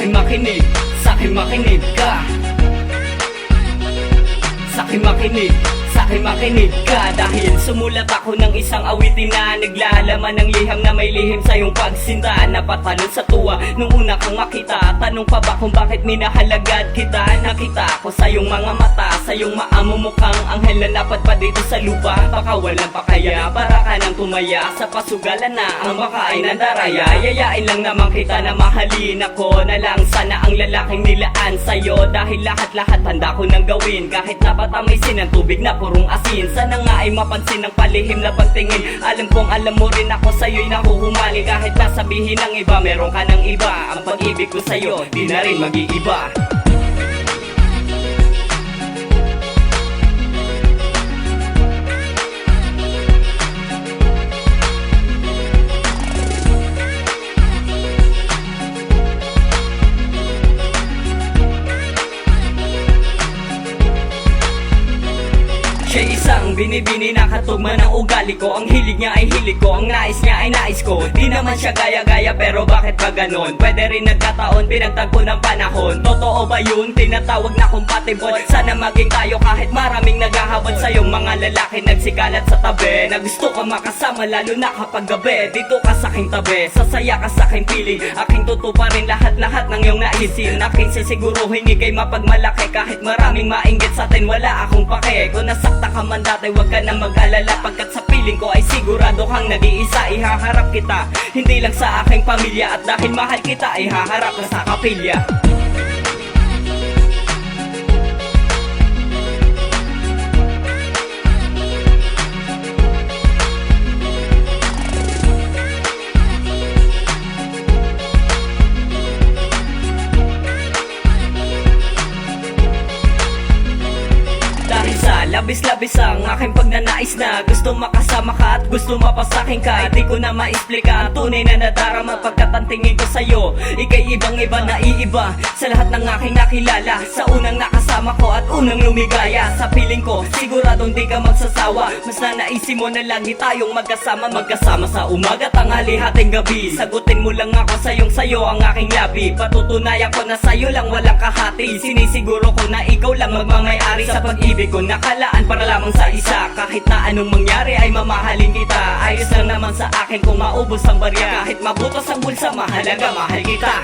Sa'kin makinig, sa'kin makinig ka. Sa'kin makinig, sa'kin makinig ka. Dahil sumulat ako ng isang awitin na naglalaman ng liham na may lihim sa iyong pagsinta. Napatalon sa tuwa nung una kang makita. Tanong pa ba kung bakit minahalagad kita? Nakita ko sa iyong mga mata, sa iyong maamumukhang anghel na dapat pa dito sa lupa. Baka walang pakaya, para ka nang tumaya sa pasugalan na ang baka ay nandaraya. Yayain lang naman kita na mahalin ako na lang sana ang lalaking nilaan sa'yo. Dahil lahat-lahat handa ko nang gawin, kahit napatamisin ang tubig na purong asin. Sana nga ay mapansin ang palihim na pagtingin. Alam kong alam mo rin ako sa'yo'y nahuhumali. Kahit nasabihin ng iba, meron ka ng iba. Ang pag-ibig ko sa'yo, di na rin mag-iiba. Siya isang binibini na katugma ng ugali ko. Ang hilig niya ay hilig ko, ang nais niya ay nais ko. Di naman siya gaya-gaya pero bakit ba ganon? Pwede rin nagkataon, pinagtagpo ng panahon. Totoo ba yun? Tinatawag na compatible. Sana maging tayo kahit maraming naghahabad sa'yong mga lalaki nagsikalat sa tabi. Na gusto ka makasama lalo na kapag gabi. Dito ka sa aking tabi, sasaya ka sa aking piling. Aking tutuparin lahat-lahat ng iyong naisin. Aking sisiguruhin ikay mapagmalaki. Kahit maraming mainggit sa atin, wala akong pake. Kung nasakta ka man dati, huwag ka na mag-alala. Pagkat sa piling ko ay sigurado kang nag-iisa. Ihaharap kita, hindi lang sa aking pamilya. At dahil mahal kita, ihaharap ka sa kapilya. Labis-labis ang aking pagnanais na gusto makasama ka at gusto mapasakin ka. Di ko na ma-explika ang tunay na nadarama pagkat ang tingin ko sa'yo ikay ibang-iba na iiba sa lahat ng aking nakilala. Sa unang nakasama ko at unang lumigaya sa piling ko, siguradong di ka magsasawa. Mas nanaisin mo na lagi tayong magkasama sa umaga, tanghali, hating gabi. Sagutin mo lang ako sayo ang aking labi. Patutunayan ko na sa'yo lang walang kahati. Sinisiguro ko na ikaw lang magmamayari sa pag-ibig ko. Nakalaan para lamang sa isa. Kahit na anong mangyari ay mamahalin kita. Ayos lang naman sa akin kung maubos ang barya. Kahit mabutos ang bulsa, mahalaga mahal kita.